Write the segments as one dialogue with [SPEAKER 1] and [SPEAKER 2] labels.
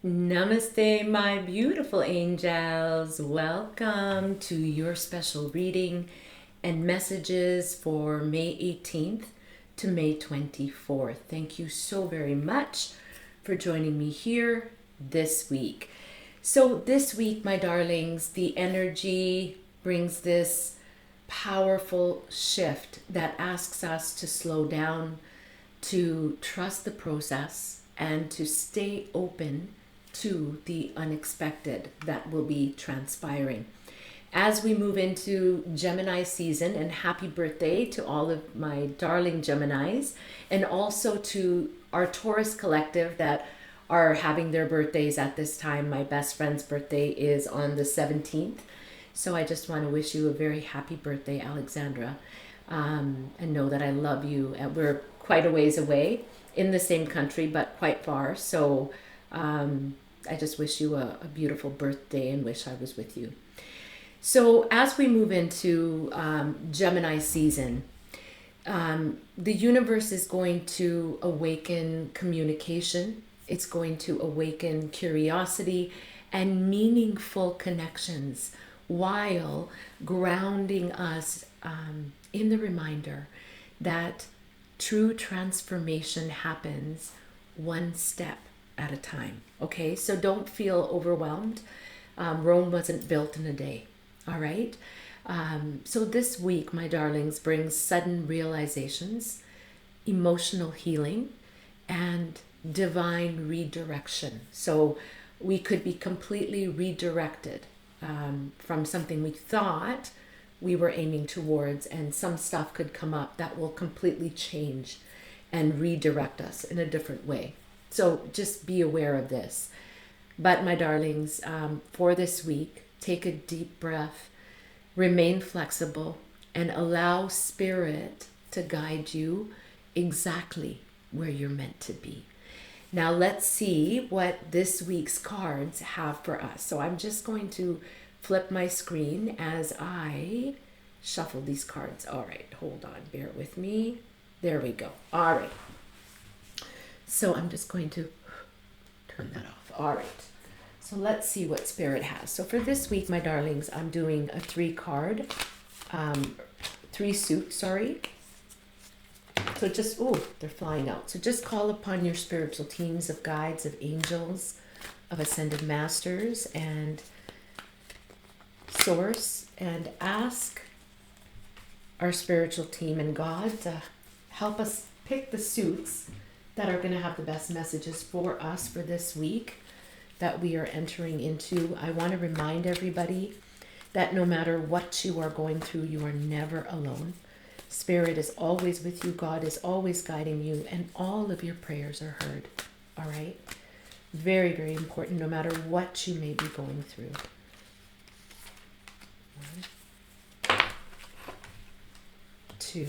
[SPEAKER 1] Namaste, my beautiful angels. Welcome to your special reading and messages for May 18th to May 24th. Thank you so very much for joining me here this week. So, this week, my darlings, the energy brings this powerful shift that asks us to slow down, to trust the process, and to stay open to the unexpected that will be transpiring. As we move into Gemini season, and happy birthday to all of my darling Geminis, and also to our Taurus collective that are having their birthdays at this time. My best friend's birthday is on the 17th. So I just want to wish you a very happy birthday, Alexandra, and know that I love you. And we're quite a ways away in the same country, but quite far. So I just wish you a beautiful birthday and wish I was with you. So as we move into Gemini season, the universe is going to awaken communication. It's going to awaken curiosity and meaningful connections while grounding us in the reminder that true transformation happens one step at a time. Okay, so don't feel overwhelmed. Rome wasn't built in a day. All right. So this week, my darlings, brings sudden realizations, emotional healing, and divine redirection. So we could be completely redirected from something we thought we were aiming towards, and some stuff could come up that will completely change and redirect us in a different way. So just be aware of this. But my darlings, for this week, take a deep breath, remain flexible, and allow spirit to guide you exactly where you're meant to be. Now let's see what this week's cards have for us. So I'm just going to flip my screen as I shuffle these cards. All right, hold on, bear with me. There we go. All right. So I'm just going to turn that off. All right. So let's see what Spirit has. So for this week, my darlings, I'm doing a three suit, sorry. So just, they're flying out. So just call upon your spiritual teams of guides, of angels, of ascended masters, and source, and ask our spiritual team and God to help us pick the suits that are going to have the best messages for us for this week that we are entering into. I want to remind everybody that no matter what you are going through, you are never alone. Spirit is always with you. God is always guiding you, and all of your prayers are heard. All right? Very, very important, no matter what you may be going through. 1, 2,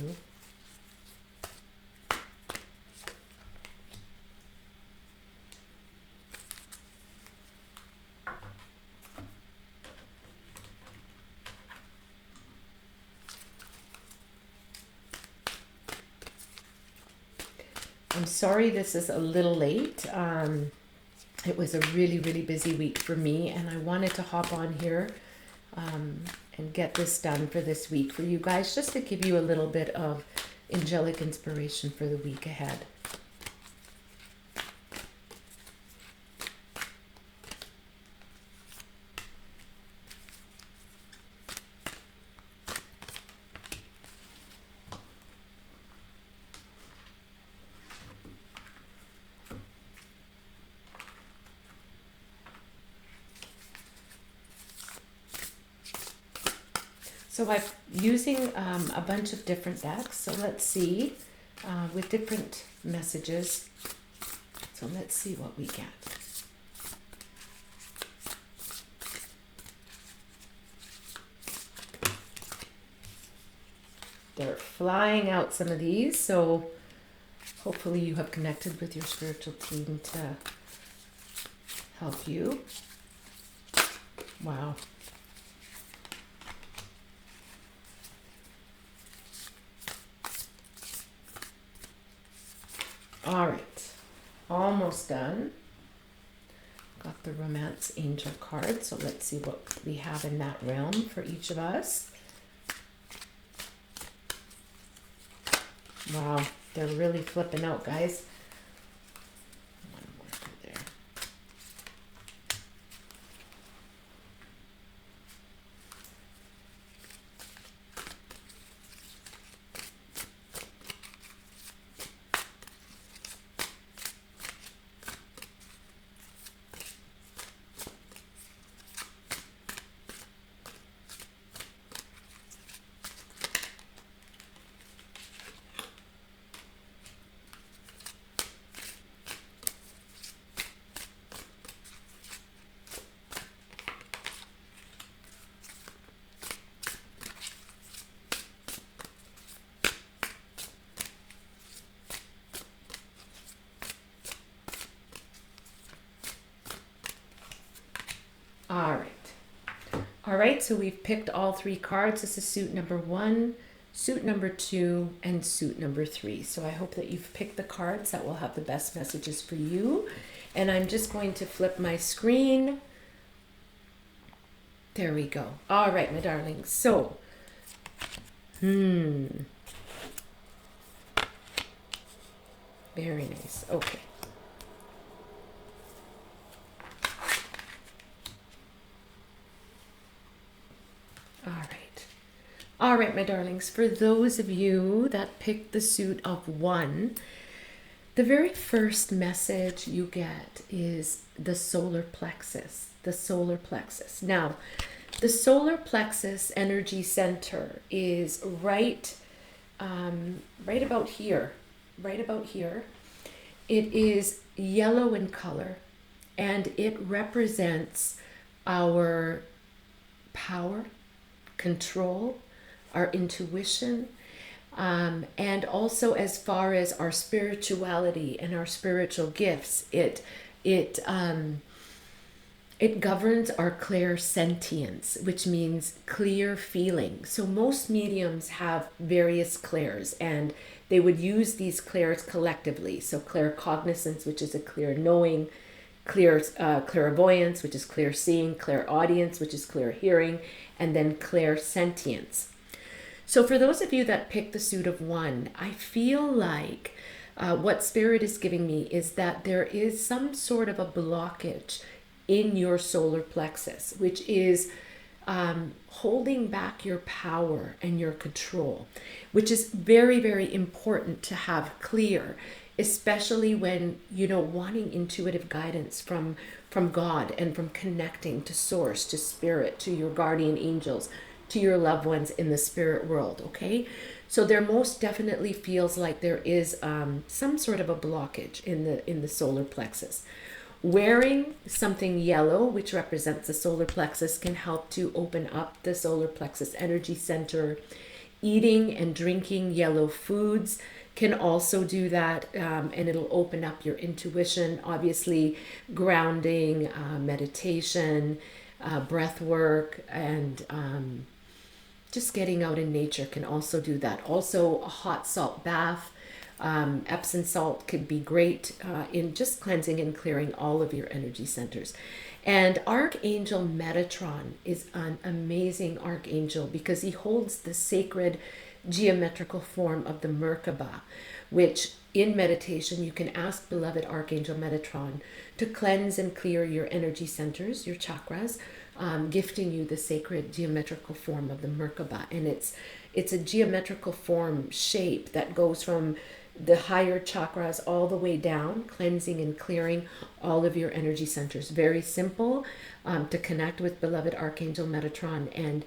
[SPEAKER 1] I'm sorry this is a little late. It was a really, really busy week for me, and I wanted to hop on here and get this done for this week for you guys, just to give you a little bit of angelic inspiration for the week ahead. So I'm using a bunch of different decks. So let's see, with different messages. So let's see what we get. They're flying out, some of these. So hopefully you have connected with your spiritual team to help you. Wow. All right, almost done. Got the Romance Angel card. So let's see what we have in that realm for each of us. Wow, they're really flipping out, guys. One more through there. All right, so we've picked all 3 cards. This is suit number 1, suit number 2, and suit number 3. So I hope that you've picked the cards that will have the best messages for you. And I'm just going to flip my screen. There we go. All right, my darlings. So, very nice. Okay. All right, my darlings, for those of you that picked the suit of 1, the very first message you get is the solar plexus, the solar plexus. Now, the solar plexus energy center is right about here, right about here. It is yellow in color, and it represents our power, control, our intuition, and also as far as our spirituality and our spiritual gifts. It governs our clairsentience, which means clear feeling. So most mediums have various clairs, and they would use these clairs collectively. So claircognizance, which is a clear knowing, clairvoyance, which is clear seeing, clairaudience, which is clear hearing, and then clairsentience. So for those of you that pick the suit of 1, I feel like what Spirit is giving me is that there is some sort of a blockage in your solar plexus, which is holding back your power and your control, which is very, very important to have clear, especially when, wanting intuitive guidance from God and from connecting to source, to spirit, to your guardian angels, to your loved ones in the spirit world, okay? So there most definitely feels like there is some sort of a blockage in the solar plexus. Wearing something yellow, which represents the solar plexus, can help to open up the solar plexus energy center. Eating and drinking yellow foods can also do that, and it'll open up your intuition. Obviously, grounding, meditation, breath work, and just getting out in nature can also do that. Also, a hot salt bath, Epsom salt could be great in just cleansing and clearing all of your energy centers. And Archangel Metatron is an amazing archangel because he holds the sacred geometrical form of the Merkaba, which in meditation you can ask beloved Archangel Metatron to cleanse and clear your energy centers, your chakras, gifting you the sacred geometrical form of the Merkaba. And it's a geometrical form shape that goes from the higher chakras all the way down, cleansing and clearing all of your energy centers. Very simple to connect with beloved Archangel Metatron and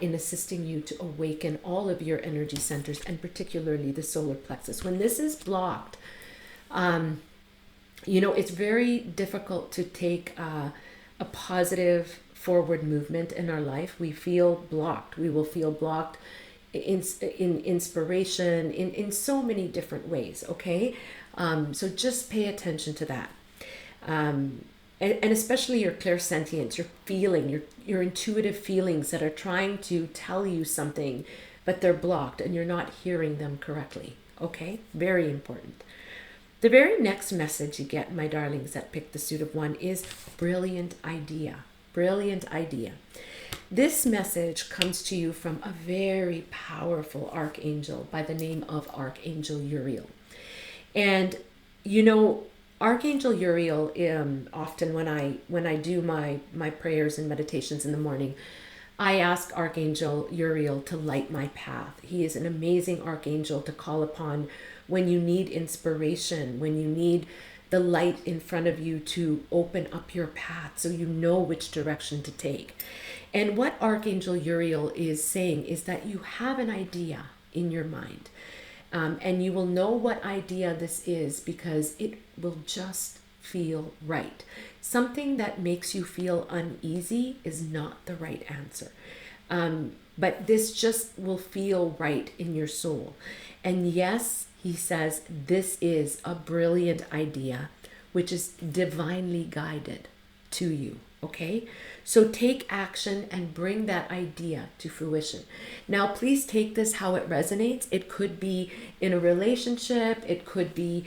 [SPEAKER 1] in assisting you to awaken all of your energy centers, and particularly the solar plexus. When this is blocked, it's very difficult to take a positive forward movement in our life. We feel blocked. We will feel blocked in inspiration, in so many different ways, okay? So just pay attention to that. And especially your clairsentience, your feeling, your intuitive feelings that are trying to tell you something, but they're blocked and you're not hearing them correctly, okay? Very important. The very next message you get, my darlings that pick the suit of one, is brilliant idea. Brilliant idea. This message comes to you from a very powerful archangel by the name of Archangel Uriel. And you know, Archangel Uriel, often when I do my prayers and meditations in the morning, I ask Archangel Uriel to light my path. He is an amazing archangel to call upon when you need inspiration, when you need the light in front of you to open up your path so you know which direction to take. And what Archangel Uriel is saying is that you have an idea in your mind. And you will know what idea this is because it will just feel right. Something that makes you feel uneasy is not the right answer. But this just will feel right in your soul. And yes, he says, this is a brilliant idea, which is divinely guided to you. Okay, so take action and bring that idea to fruition. Now, please take this how it resonates. It could be in a relationship, it could be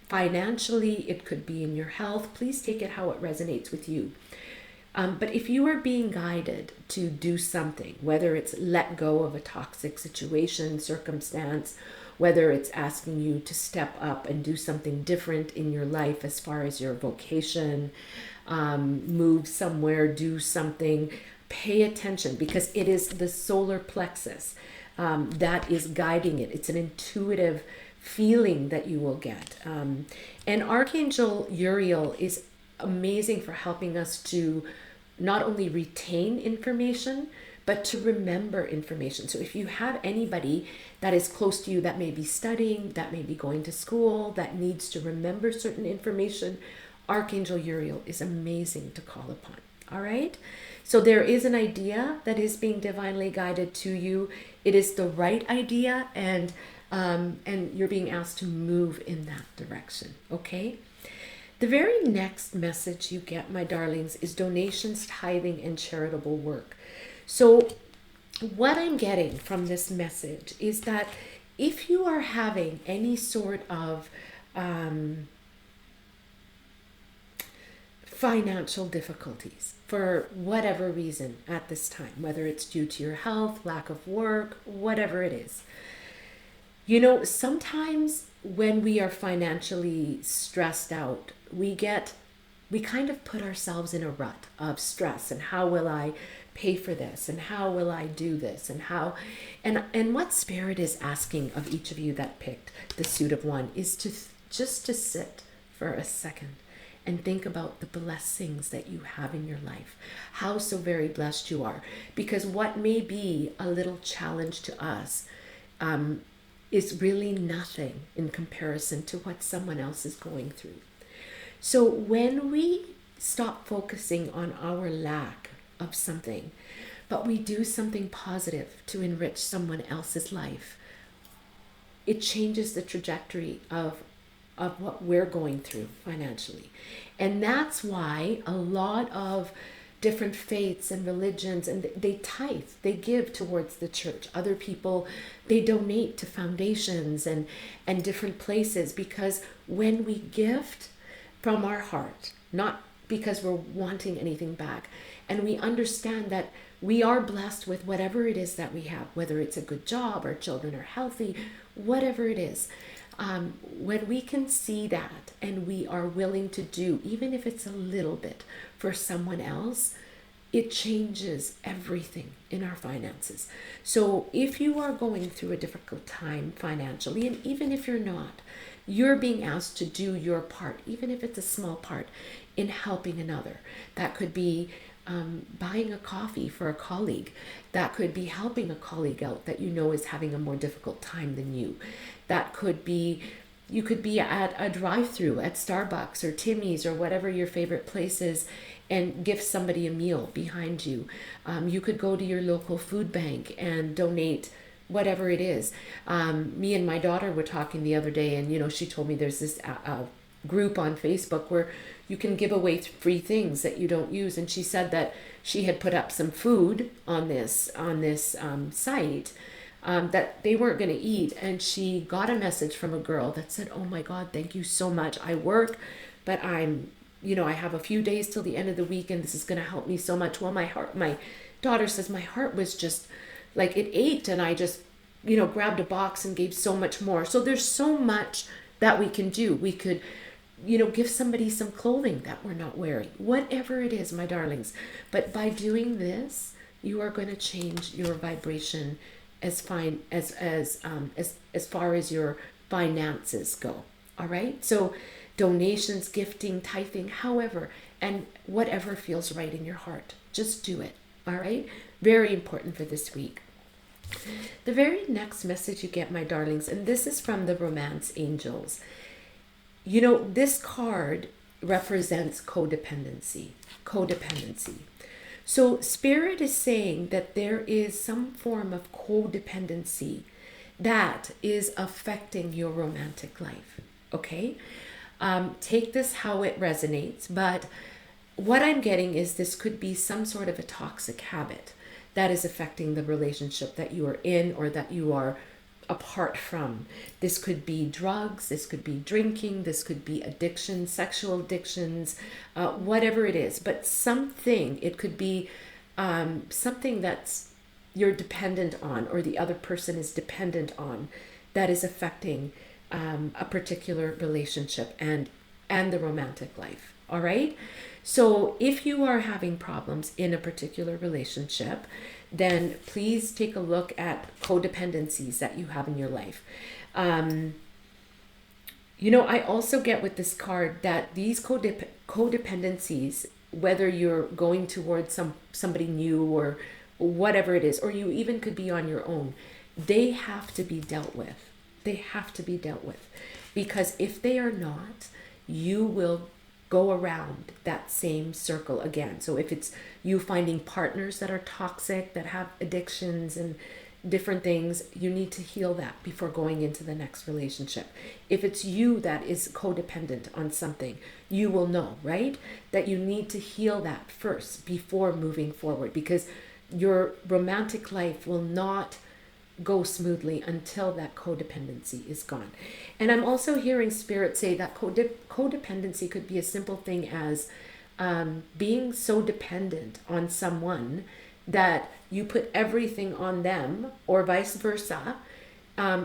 [SPEAKER 1] financially, it could be in your health. Please take it how it resonates with you. But if you are being guided to do something, whether it's let go of a toxic situation, circumstance, whether it's asking you to step up and do something different in your life as far as your vocation, move somewhere, do something, pay attention because it is the solar plexus that is guiding it. It's an intuitive feeling that you will get. And Archangel Uriel is amazing for helping us to not only retain information, but to remember information. So if you have anybody that is close to you that may be studying, that may be going to school, that needs to remember certain information, Archangel Uriel is amazing to call upon. All right. So there is an idea that is being divinely guided to you. It is the right idea, and you're being asked to move in that direction. Okay. The very next message you get, my darlings, is donations, tithing, and charitable work. So what I'm getting from this message is that if you are having any sort of financial difficulties for whatever reason at this time, whether it's due to your health, lack of work, whatever it is, you know, sometimes when we are financially stressed out, we kind of put ourselves in a rut of stress and how will I pay for this and how will I do this and what Spirit is asking of each of you that picked the suit of one is to just to sit for a second and think about the blessings that you have in your life, how so very blessed you are, because what may be a little challenge to us is really nothing in comparison to what someone else is going through. So when we stop focusing on our lack of something, but we do something positive to enrich someone else's life, it changes the trajectory of what we're going through financially. And that's why a lot of different faiths and religions, and they tithe, they give towards the church. Other people, they donate to foundations and different places, because when we gift from our heart, not because we're wanting anything back, and we understand that we are blessed with whatever it is that we have, whether it's a good job, our children are healthy, whatever it is, when we can see that and we are willing to do, even if it's a little bit for someone else, it changes everything in our finances. So if you are going through a difficult time financially, and even if you're not, you're being asked to do your part, even if it's a small part, in helping another. That could be buying a coffee for a colleague. That could be helping a colleague out that you know is having a more difficult time than you. That could be, you could be at a drive-through at Starbucks or Timmy's or whatever your favorite place is and give somebody a meal behind you. You could go to your local food bank and donate whatever it is. Me and my daughter were talking the other day, and you know, she told me there's this group on Facebook where you can give away free things that you don't use, and she said that she had put up some food on this site that they weren't going to eat. And she got a message from a girl that said, "Oh my God, thank you so much. I work, but I have a few days till the end of the week and this is going to help me so much." Well, my daughter says, my heart was just like it ached, and I just, grabbed a box and gave so much more. So there's so much that we can do. We could, give somebody some clothing that we're not wearing, whatever it is, my darlings. But by doing this, you are going to change your vibration as far as your finances go. All right. So donations, gifting, tithing, however, and whatever feels right in your heart, just do it. All right. Very important for this week. The very next message you get, my darlings, and this is from the Romance Angels. This card represents codependency. So Spirit is saying that there is some form of codependency that is affecting your romantic life. Okay? Take this how it resonates, but what I'm getting is this could be some sort of a toxic habit that is affecting the relationship that you are in or that you are apart from. This could be drugs, this could be drinking, this could be addiction, sexual addictions, whatever it is. But it could be something that's you're dependent on, or the other person is dependent on, that is affecting a particular relationship and the romantic life. All right. So if you are having problems in a particular relationship, then please take a look at codependencies that you have in your life. I also get with this card that these codependencies, whether you're going towards somebody new or whatever it is, or you even could be on your own, they have to be dealt with. Because if they are not, you will go around that same circle again. So if it's you finding partners that are toxic, that have addictions and different things, you need to heal that before going into the next relationship. If it's you that is codependent on something, you will know, right? That you need to heal that first before moving forward, because your romantic life will not go smoothly until that codependency is gone. And I'm also hearing Spirit say that codependency could be a simple thing as being so dependent on someone that you put everything on them, or vice versa,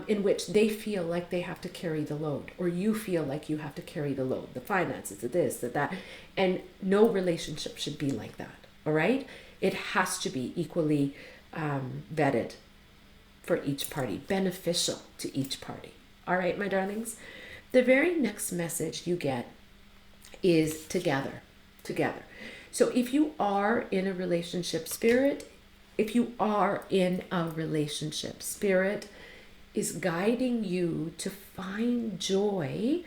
[SPEAKER 1] in which they feel like they have to carry the load, or you feel like you have to carry the load, the finances, the this, the that. And no relationship should be like that. All right? It has to be equally vetted for each party, beneficial to each party. All right, my darlings? The very next message you get is together. So if you are in a relationship, Spirit is guiding you to find joy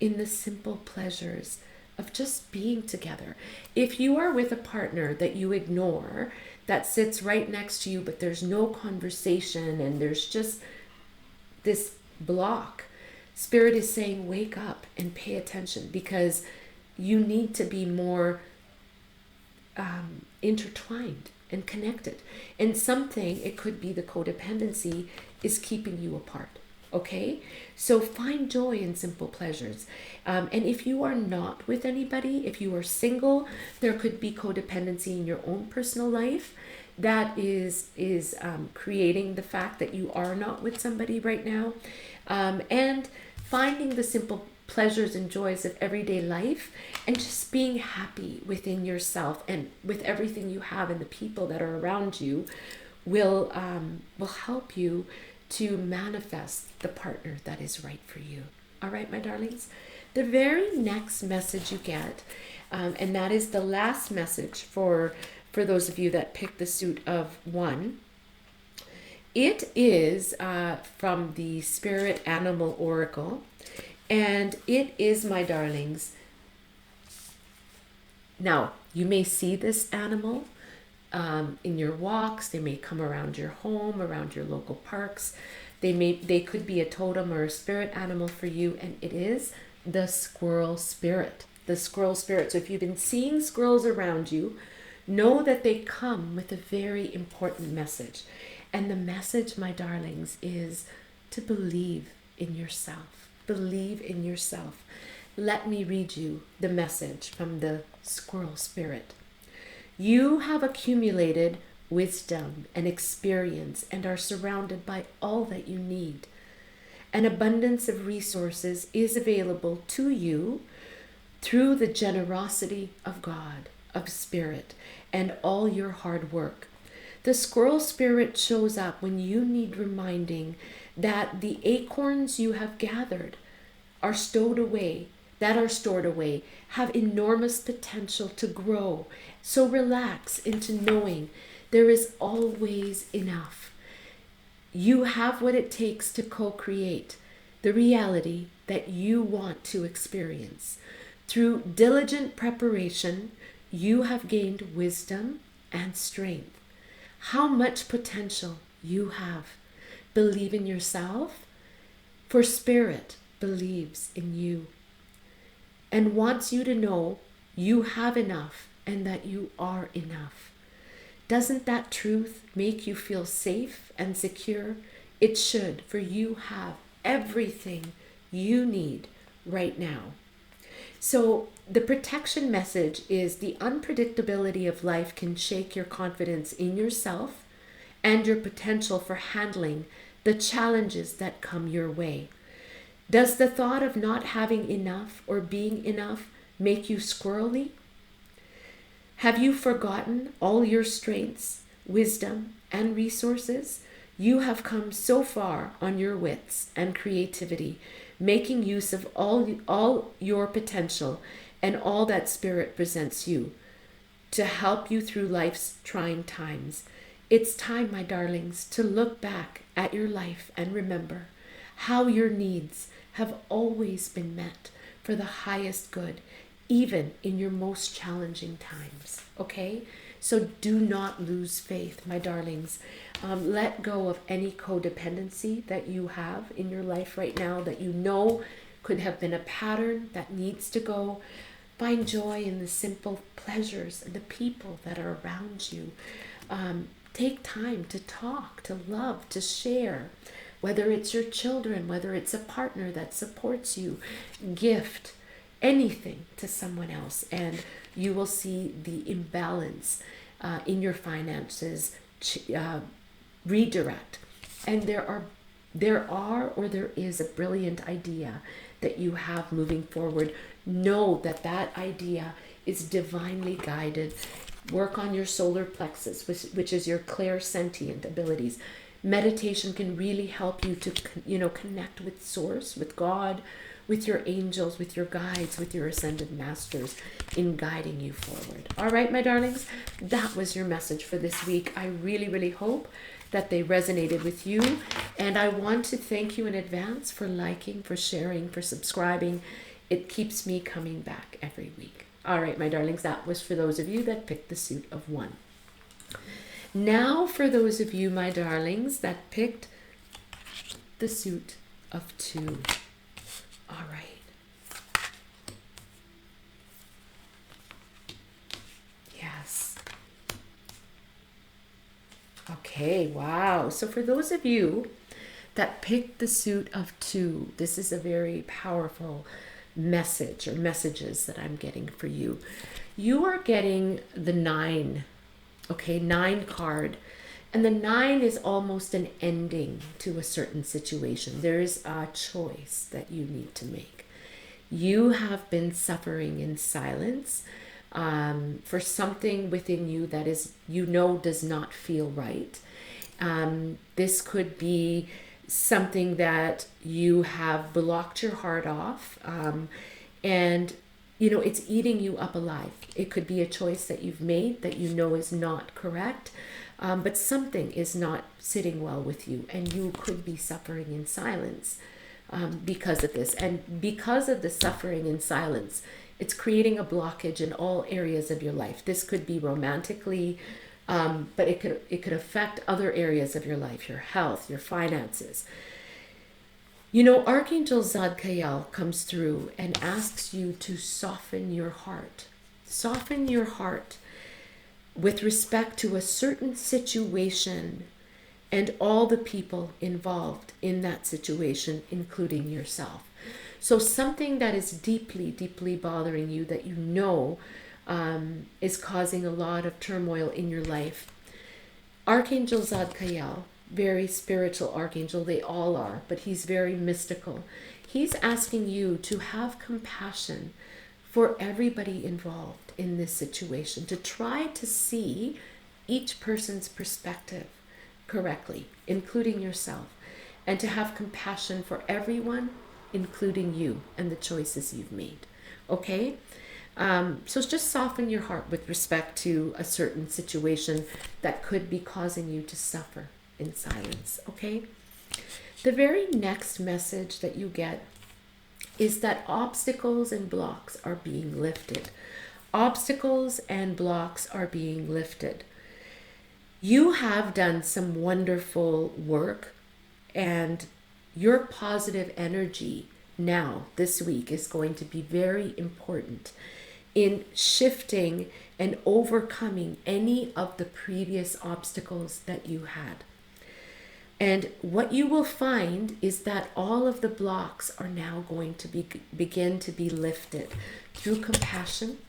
[SPEAKER 1] in the simple pleasures of just being together. If you are with a partner that you ignore, that sits right next to you, but there's no conversation and there's just this block, Spirit is saying, wake up and pay attention, because you need to be more intertwined and connected. And it could be the codependency is keeping you apart. Okay, so find joy in simple pleasures. And if you are not with anybody, if you are single, there could be codependency in your own personal life that is creating the fact that you are not with somebody right now. And finding the simple pleasures and joys of everyday life, and just being happy within yourself and with everything you have, and the people that are around you will help you to manifest the partner that is right for you. All right, my darlings? The very next message you get, and that is the last message for those of you that picked the suit of 1. It is from the Spirit Animal Oracle, and it is, my darlings, now you may see this animal in your walks. They may come around your home, around your local parks. They could be a totem or a spirit animal for you, and it is the squirrel spirit. The squirrel spirit. So if you've been seeing squirrels around you, know that they come with a very important message. And the message, my darlings, is to believe in yourself. Believe in yourself. Let me read you the message from the squirrel spirit. You have accumulated wisdom and experience and are surrounded by all that you need. An abundance of resources is available to you through the generosity of God, of Spirit, and all your hard work. The squirrel spirit shows up when you need reminding that the acorns you have gathered are stowed away, have enormous potential to grow. So relax into knowing there is always enough. You have what it takes to co-create the reality that you want to experience. Through diligent preparation, you have gained wisdom and strength. How much potential you have. Believe in yourself, for Spirit believes in you and wants you to know you have enough and that you are enough. Doesn't that truth make you feel safe and secure? It should, for you have everything you need right now. So the protection message is the unpredictability of life can shake your confidence in yourself and your potential for handling the challenges that come your way. Does the thought of not having enough or being enough make you squirrely? Have you forgotten all your strengths, wisdom, and resources? You have come so far on your wits and creativity, making use of all your potential and all that Spirit presents you to help you through life's trying times. It's time, my darlings, to look back at your life and remember how your needs have always been met for the highest good, even in your most challenging times, okay? So do not lose faith, my darlings. Let go of any codependency that you have in your life right now that you know could have been a pattern that needs to go. Find joy in the simple pleasures and the people that are around you. Take time to talk, to love, to share, whether it's your children, whether it's a partner that supports you. Gift anything to someone else, and you will see the imbalance in your finances redirect. And there is a brilliant idea that you have moving forward. Know that that idea is divinely guided. Work on your solar plexus, which is your clairsentient abilities. Meditation can really help you to connect with Source, with God, with your angels, with your guides, with your ascended masters in guiding you forward. All right, my darlings, that was your message for this week. I really, really hope that they resonated with you. And I want to thank you in advance for liking, for sharing, for subscribing. It keeps me coming back every week. All right, my darlings, that was for those of you that picked the suit of 1. Now for those of you, my darlings, that picked the suit of 2. All right. Yes. Okay, wow. So for those of you that picked the suit of 2, this is a very powerful message or messages that I'm getting for you. You are getting the 9, okay, 9 card. And the 9 is almost an ending to a certain situation. There is a choice that you need to make. You have been suffering in silence for something within you that is, does not feel right. This could be something that you have blocked your heart off, and it's eating you up alive. It could be a choice that you've made that is not correct. But something is not sitting well with you, and you could be suffering in silence because of this. And because of the suffering in silence, it's creating a blockage in all areas of your life. This could be romantically, but it could affect other areas of your life, your health, your finances. Archangel Zadkiel comes through and asks you to soften your heart. Soften your heart with respect to a certain situation and all the people involved in that situation, including yourself. So something that is deeply, deeply bothering you that you know is causing a lot of turmoil in your life. Archangel Zadkiel, very spiritual archangel, they all are, but he's very mystical. He's asking you to have compassion for everybody involved in this situation, to try to see each person's perspective correctly, including yourself, and to have compassion for everyone, including you and the choices you've made. Okay? So just soften your heart with respect to a certain situation that could be causing you to suffer in silence. Okay? The very next message that you get is that obstacles and blocks are being lifted. Obstacles and blocks are being lifted. You have done some wonderful work, and your positive energy now, this week, is going to be very important in shifting and overcoming any of the previous obstacles that you had. And what you will find is that all of the blocks are now going to begin to be lifted through compassion,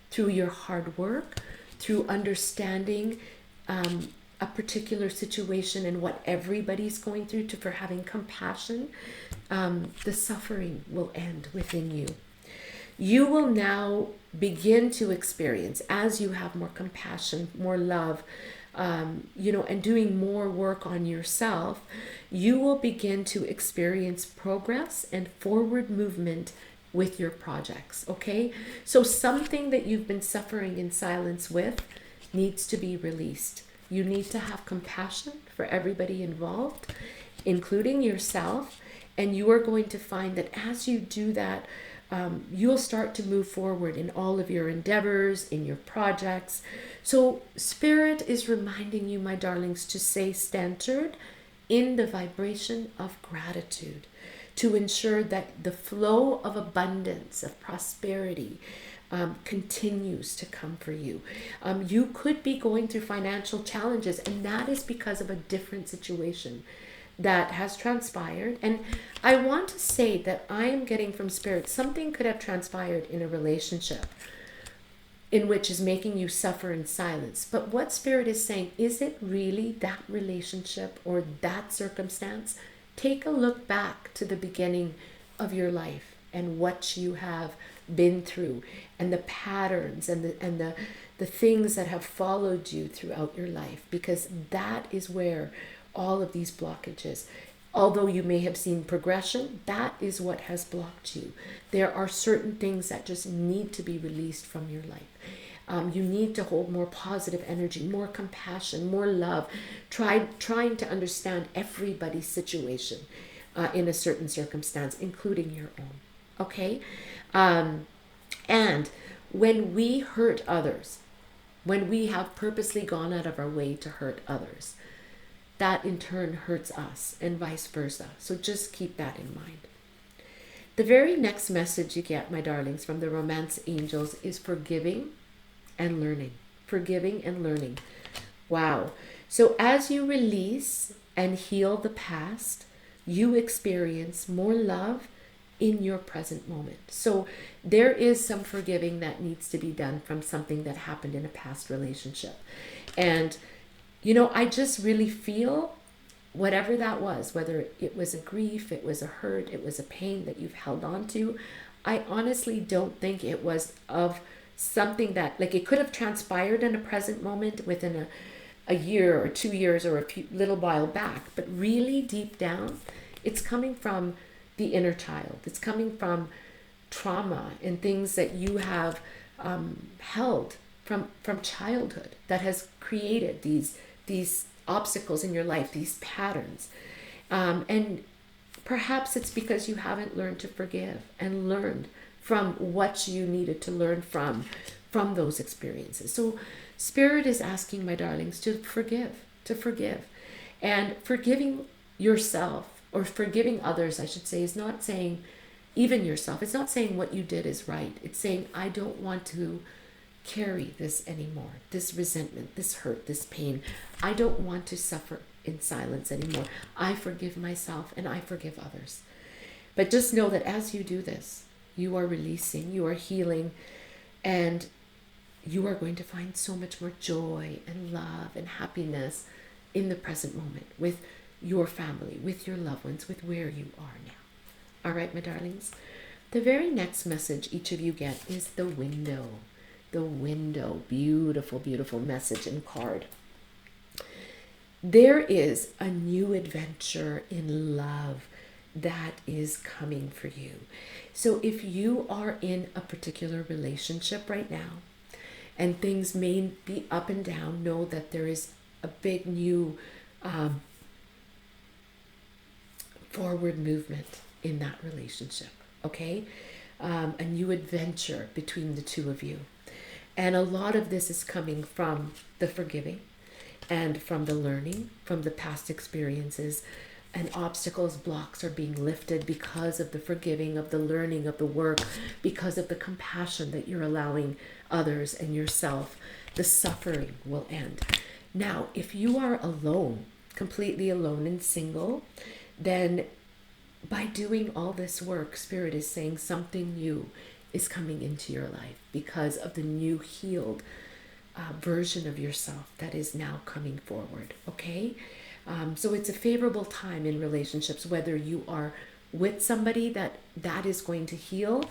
[SPEAKER 1] through your hard work, through understanding a particular situation and what everybody's going through, for having compassion. The suffering will end within you. You will now begin to experience, as you have more compassion, more love, and doing more work on yourself, you will begin to experience progress and forward movement with your projects. Okay? So something that you've been suffering in silence with needs to be released. You need to have compassion for everybody involved, including yourself. And you are going to find that as you do that, you'll start to move forward in all of your endeavors, in your projects. So Spirit is reminding you, my darlings, to stay centered in the vibration of gratitude, to ensure that the flow of abundance, of prosperity, continues to come for you. You could be going through financial challenges, and that is because of a different situation that has transpired. And I want to say that I am getting from Spirit, something could have transpired in a relationship in which is making you suffer in silence. But what Spirit is saying, is it really that relationship or that circumstance? Take a look back to the beginning of your life and what you have been through, and the patterns and the things that have followed you throughout your life, because that is where all of these blockages, although you may have seen progression, that is what has blocked you. There are certain things that just need to be released from your life. You need to hold more positive energy, more compassion, more love, trying to understand everybody's situation in a certain circumstance, including your own. Okay? And when we hurt others, when we have purposely gone out of our way to hurt others, that in turn hurts us, and vice versa. So just keep that in mind. The very next message you get, my darlings, from the romance angels is forgiving and learning. Forgiving and learning. Wow. So as you release and heal the past, you experience more love in your present moment. So there is some forgiving that needs to be done from something that happened in a past relationship. And I just really feel whatever that was, whether it was a grief, it was a hurt, it was a pain that you've held on to, I honestly don't think it was of something that, it could have transpired in a present moment within a year or 2 years or little while back. But really deep down, it's coming from the inner child. It's coming from trauma and things that you have held from childhood that has created these obstacles in your life, these patterns. And perhaps it's because you haven't learned to forgive and learned from what you needed to learn from those experiences. So Spirit is asking, my darlings, to forgive. And forgiving yourself, or forgiving others, I should say, is not saying, even yourself, it's not saying what you did is right. It's saying, I don't want to carry this anymore, this resentment, this hurt, this pain. I don't want to suffer in silence anymore. I forgive myself and I forgive others. But just know that as you do this, you are releasing, you are healing, and you are going to find so much more joy and love and happiness in the present moment with your family, with your loved ones, with where you are now. All right, my darlings? The very next message each of you get is the window. The window. Beautiful, beautiful message and card. There is a new adventure in love that is coming for you. So if you are in a particular relationship right now and things may be up and down, know that there is a big new forward movement in that relationship, okay? A new adventure between the two of you. And a lot of this is coming from the forgiving and from the learning, from the past experiences, and obstacles, blocks are being lifted because of the forgiving, of the learning, of the work, because of the compassion that you're allowing others and yourself. The suffering will end. Now, if you are alone, completely alone and single, then by doing all this work, Spirit is saying something new is coming into your life because of the new healed version of yourself that is now coming forward, okay? So it's a favorable time in relationships, whether you are with somebody that is going to heal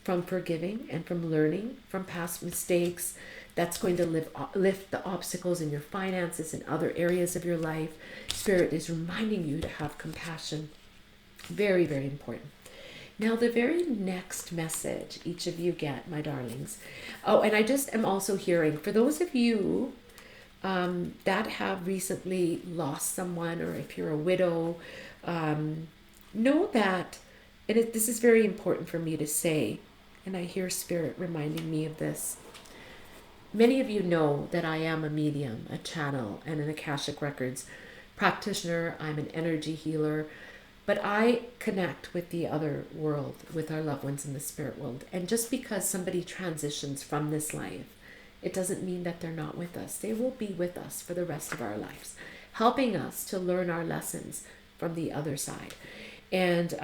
[SPEAKER 1] from forgiving and from learning from past mistakes, that's going to lift the obstacles in your finances and other areas of your life. Spirit is reminding you to have compassion. Very, very important. Now, the very next message each of you get, my darlings. Oh, and I just am also hearing, for those of you that have recently lost someone, or if you're a widow, know that, and this is very important for me to say, and I hear Spirit reminding me of this. Many of you know that I am a medium, a channel, and an Akashic Records practitioner. I'm an energy healer, but I connect with the other world, with our loved ones in the spirit world. And just because somebody transitions from this life, it doesn't mean that they're not with us. They will be with us for the rest of our lives, helping us to learn our lessons from the other side. And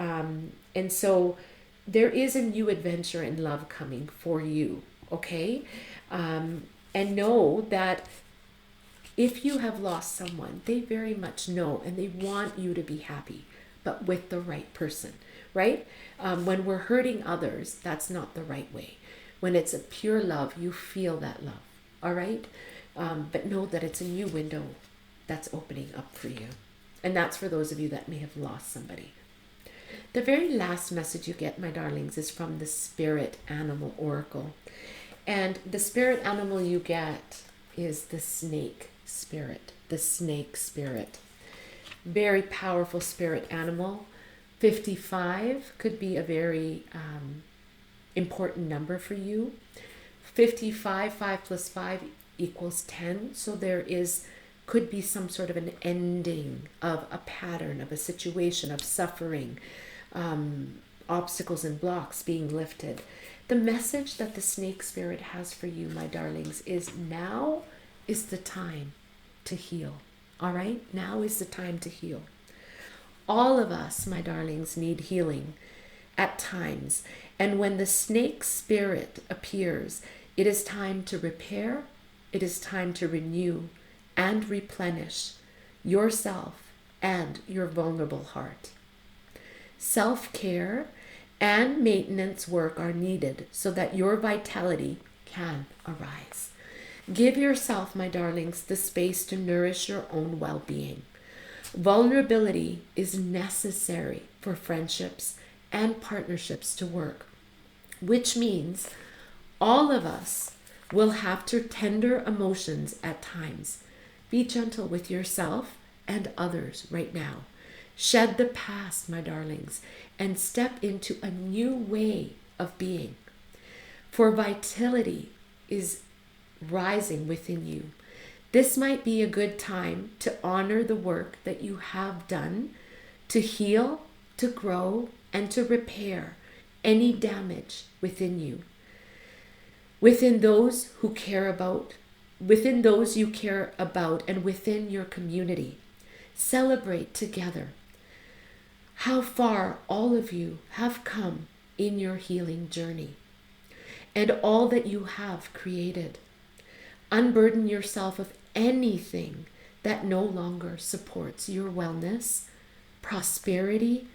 [SPEAKER 1] so there is a new adventure in love coming for you, okay? And know that if you have lost someone, they very much know and they want you to be happy, but with the right person, right? When we're hurting others, that's not the right way. When it's a pure love, you feel that love, all right? But know that it's a new window that's opening up for you. And that's for those of you that may have lost somebody. The very last message you get, my darlings, is from the Spirit Animal Oracle. And the spirit animal you get is the snake spirit, the snake spirit. Very powerful spirit animal. 55 could be a very important number for you. 55, 5 plus 5 equals 10. So there could be some sort of an ending of a pattern, of a situation, of suffering, obstacles and blocks being lifted. The message that the snake spirit has for you, my darlings, is now is the time to heal. All right? Now is the time to heal. All of us, my darlings, need healing at times. And when the snake spirit appears, it is time to repair, it is time to renew and replenish yourself and your vulnerable heart. Self-care and maintenance work are needed so that your vitality can arise. Give yourself, my darlings, the space to nourish your own well-being. Vulnerability is necessary for friendships and partnerships to work, which means all of us will have to tender emotions at times. Be gentle with yourself and others right now. Shed the past, my darlings, and step into a new way of being. For vitality is rising within you. This might be a good time to honor the work that you have done to heal, to grow, and to repair any damage within you. Within those who care about, within those you care about, and within your community. Celebrate together how far all of you have come in your healing journey and all that you have created. Unburden yourself of anything that no longer supports your wellness, prosperity,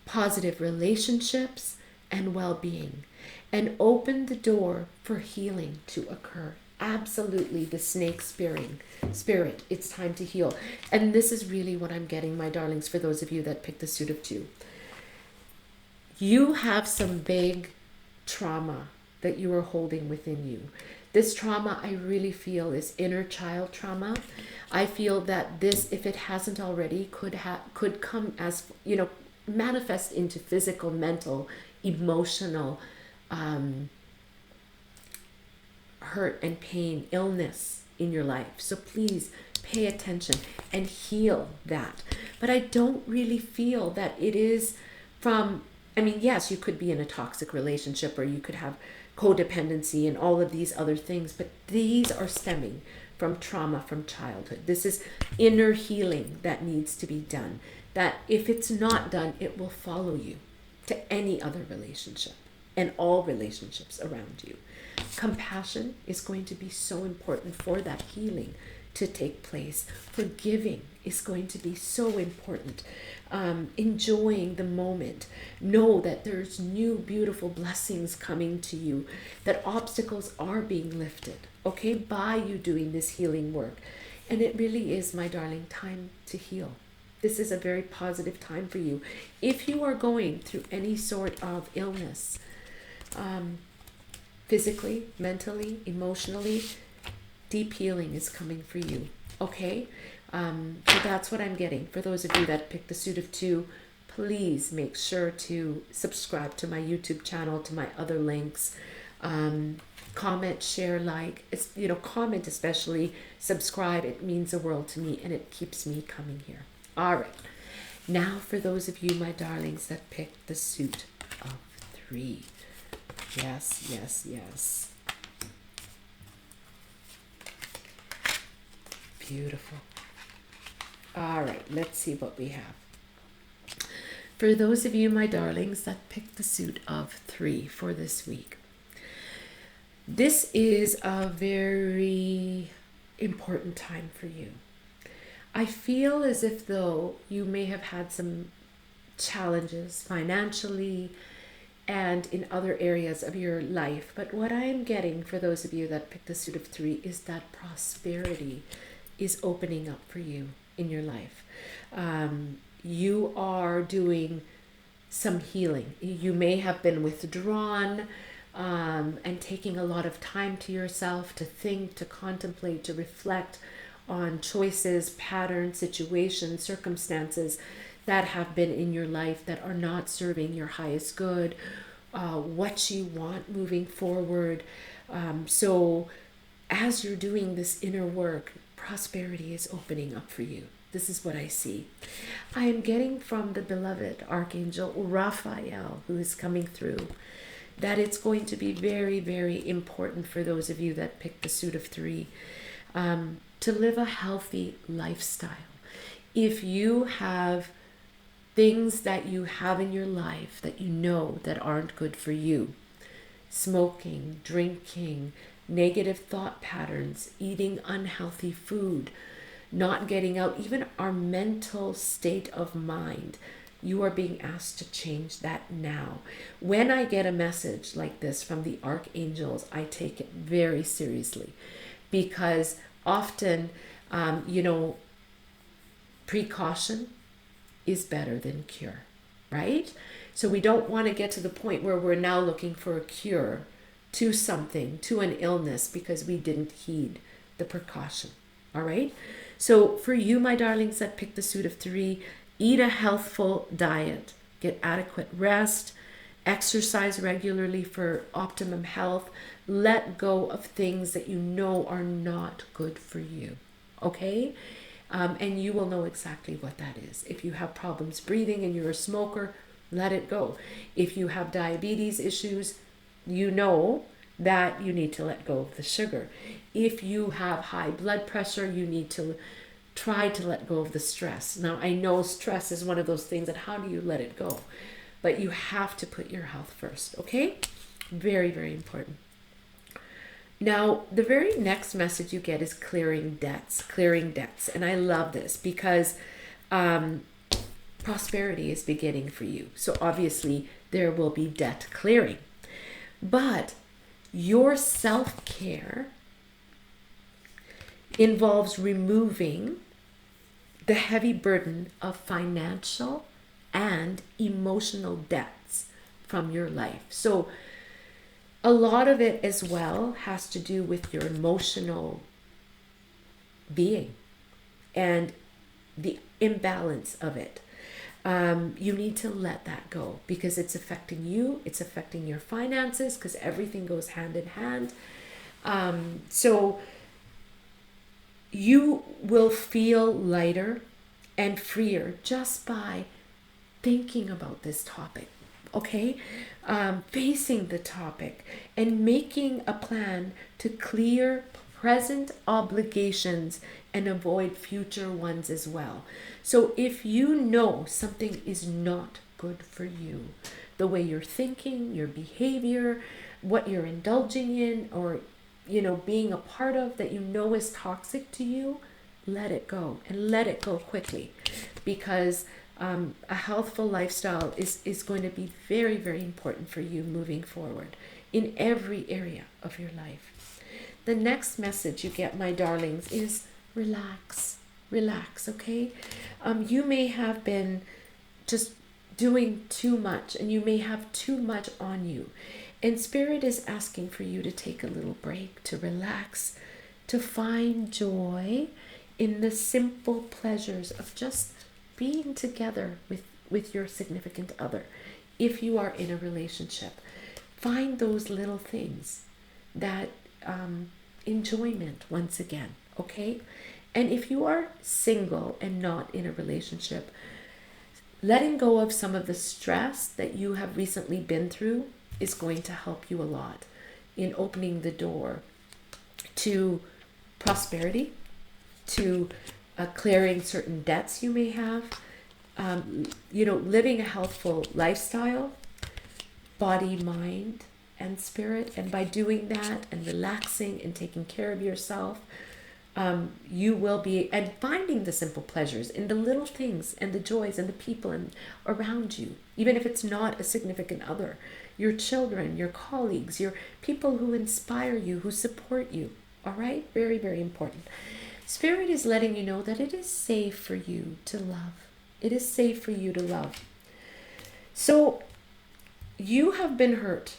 [SPEAKER 1] positive relationships, and well-being, and open the door for healing to occur. Absolutely, the snake spirit, it's time to heal. And this is really what I'm getting, my darlings, for those of you that picked the suit of 2. You have some big trauma that you are holding within you. This trauma, I really feel, is inner child trauma. I feel that this, if it hasn't already, could come as, manifest into physical, mental, emotional hurt and pain, illness in your life. So please pay attention and heal that. But I don't really feel that it is from, yes, you could be in a toxic relationship, or you could have codependency and all of these other things, but these are stemming from trauma from childhood. This is inner healing that needs to be done. That if it's not done, it will follow you to any other relationship and all relationships around you. Compassion is going to be so important for that healing to take place. Forgiving is going to be so important. Enjoying the moment. Know that there's new beautiful blessings coming to you, that obstacles are being lifted, okay, by you doing this healing work. And it really is, my darling, time to heal. This is a very positive time for you. If you are going through any sort of illness, physically, mentally, emotionally, deep healing is coming for you, okay? So that's what I'm getting. For those of you that picked the suit of 2, please make sure to subscribe to my YouTube channel, to my other links. Comment, share, like, comment especially, subscribe. It means the world to me, and it keeps me coming here. All right. Now for those of you, my darlings, that picked the suit of 3. Yes, yes, yes. Beautiful. All right, let's see what we have. For those of you, my darlings, that picked the suit of 3 for this week, this is a very important time for you. I feel as if though you may have had some challenges financially and in other areas of your life, but what I am getting for those of you that picked the suit of 3 is that prosperity is opening up for you in your life. You are doing some healing. You may have been withdrawn and taking a lot of time to yourself to think, to contemplate, to reflect on choices, patterns, situations, circumstances that have been in your life that are not serving your highest good, what you want moving forward. So as you're doing this inner work, prosperity is opening up for you. This is what I see. I am getting from the beloved Archangel Raphael, who is coming through, that it's going to be very, very important for those of you that picked the suit of 3 to live a healthy lifestyle. If you have things that you have in your life that you know that aren't good for you, smoking, drinking, negative thought patterns, eating unhealthy food, not getting out, even our mental state of mind, you are being asked to change that now. When I get a message like this from the archangels, I take it very seriously, because often, precaution is better than cure, right? So we don't want to get to the point where we're now looking for a cure to something, to an illness, because we didn't heed the precaution, all right? So for you, my darlings, that picked the suit of 3, eat a healthful diet, get adequate rest, exercise regularly for optimum health, let go of things that you know are not good for you, okay? And you will know exactly what that is. If you have problems breathing and you're a smoker, let it go. If you have diabetes issues, you know that you need to let go of the sugar. If you have high blood pressure, you need to try to let go of the stress. Now, I know stress is one of those things that how do you let it go? But you have to put your health first, okay? Very, very important. Now, the very next message you get is clearing debts, clearing debts. And I love this because prosperity is beginning for you. So obviously there will be debt clearing. But your self-care involves removing the heavy burden of financial and emotional debts from your life. So a lot of it as well has to do with your emotional being and the imbalance of it. You need to let that go because it's affecting you, it's affecting your finances because everything goes hand in hand. So you will feel lighter and freer just by thinking about this topic, okay? Facing the topic and making a plan to clear present obligations and avoid future ones as well. So if you know something is not good for you, the way you're thinking, your behavior, what you're indulging in, or being a part of that you know is toxic to you, let it go and let it go quickly, because a healthful lifestyle is going to be very, very important for you moving forward in every area of your life. The next message you get, my darlings, is relax. Relax, okay? You may have been just doing too much and you may have too much on you. And Spirit is asking for you to take a little break, to relax, to find joy in the simple pleasures of just being together with your significant other. If you are in a relationship, find those little things that enjoyment once again, okay? And if you are single and not in a relationship, letting go of some of the stress that you have recently been through is going to help you a lot in opening the door to prosperity, to clearing certain debts you may have, living a healthful lifestyle, body, mind, and spirit. And by doing that and relaxing and taking care of yourself, you will be, and finding the simple pleasures in the little things and the joys and the people around you, even if it's not a significant other, your children, your colleagues, your people who inspire you, who support you. All right? Very, very important. Spirit is letting you know that it is safe for you to love. It is safe for you to love. So you have been hurt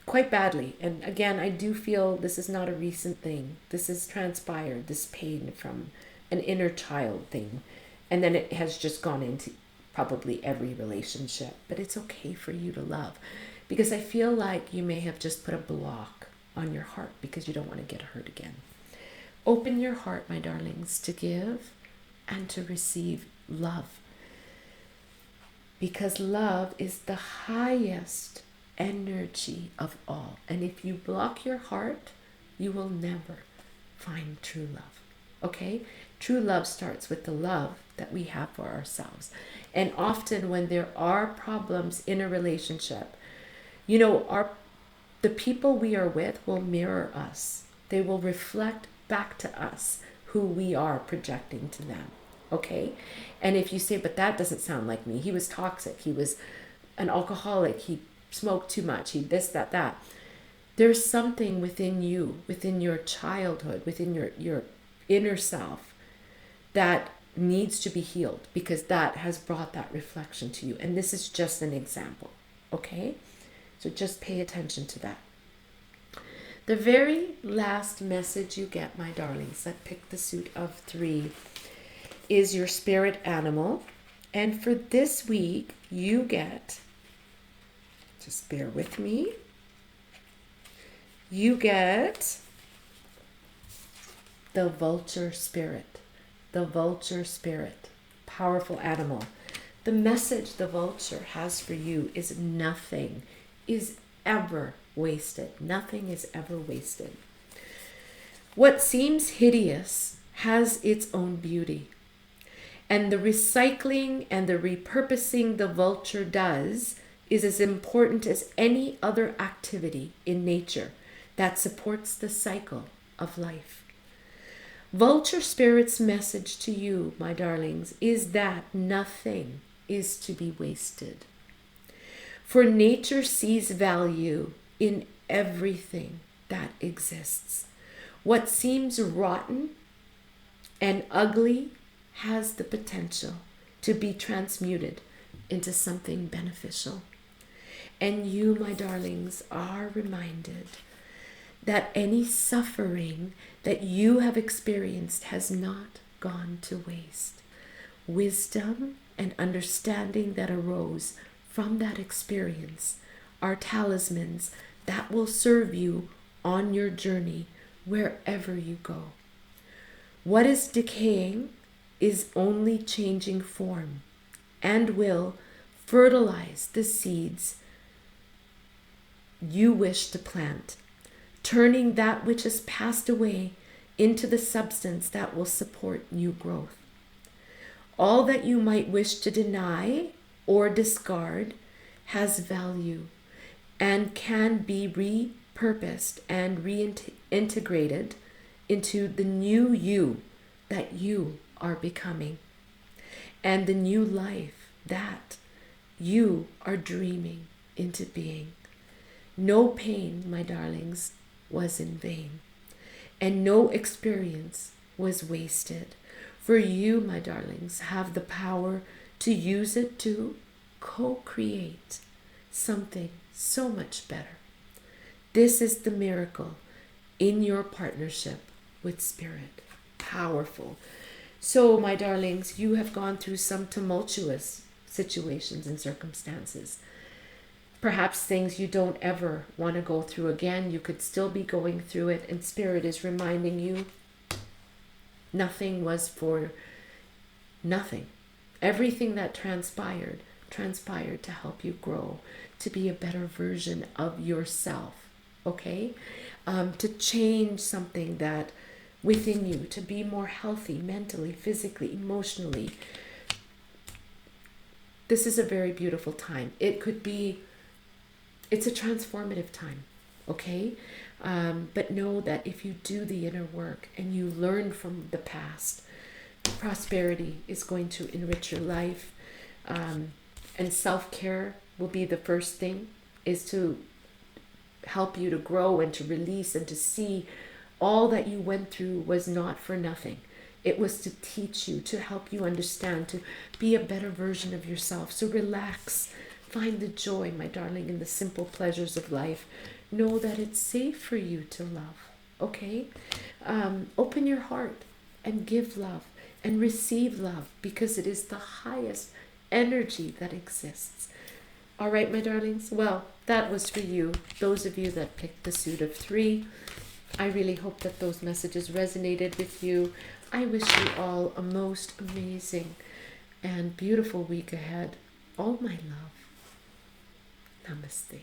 [SPEAKER 1] quite badly. And again, I do feel this is not a recent thing. This has transpired, this pain from an inner child thing. And then it has just gone into probably every relationship. But it's okay for you to love. Because I feel like you may have just put a block on your heart because you don't want to get hurt again. Open your heart, my darlings, to give and to receive love. Because love is the highest energy of all. And if you block your heart, you will never find true love. Okay? True love starts with the love that we have for ourselves. And often when there are problems in a relationship, the people we are with will mirror us. They will reflect back to us who we are projecting to them. Okay? And if you say, but that doesn't sound like me. He was toxic. He was an alcoholic. He smoked too much. He this, that. There's something within you, within your childhood, within your inner self that needs to be healed because that has brought that reflection to you. And this is just an example. Okay? So just pay attention to that. The very last message you get, my darlings, that pick the suit of 3, is your spirit animal. And for this week, you get, just bear with me, you get the vulture spirit. The vulture spirit. Powerful animal. The message the vulture has for you is nothing is ever wasted. Nothing is ever wasted. What seems hideous has its own beauty. And the recycling and the repurposing the vulture does is as important as any other activity in nature that supports the cycle of life. Vulture Spirit's message to you, my darlings, is that nothing is to be wasted. For nature sees value in everything that exists. What seems rotten and ugly has the potential to be transmuted into something beneficial. And you, my darlings, are reminded that any suffering that you have experienced has not gone to waste. Wisdom and understanding that arose from that experience are talismans that will serve you on your journey wherever you go. What is decaying is only changing form and will fertilize the seeds you wish to plant, turning that which has passed away into the substance that will support new growth. All that you might wish to deny or discard has value and can be repurposed and reintegrated into the new you that you are becoming and the new life that you are dreaming into being. No pain, my darlings, was in vain, and no experience was wasted. For you, my darlings, have the power to use it to co-create something so much better. This is the miracle in your partnership with Spirit. Powerful. So, my darlings, you have gone through some tumultuous situations and circumstances. Perhaps things you don't ever want to go through again. You could still be going through it, and Spirit is reminding you nothing was for nothing. Everything that transpired to help you grow, to be a better version of yourself, okay? To change something that within you, to be more healthy mentally, physically, emotionally. This is a very beautiful time. It's a transformative time, okay? But know that if you do the inner work and you learn from the past, prosperity is going to enrich your life. And self-care will be the first thing, is to help you to grow and to release and to see all that you went through was not for nothing. It was to teach you, to help you understand, to be a better version of yourself. So relax. Find the joy, my darling, in the simple pleasures of life. Know that it's safe for you to love, okay? Open your heart and give love and receive love, because it is the highest energy that exists. All right, my darlings? Well, that was for you, those of you that picked the suit of 3. I really hope that those messages resonated with you. I wish you all a most amazing and beautiful week ahead. All my love. Namaste.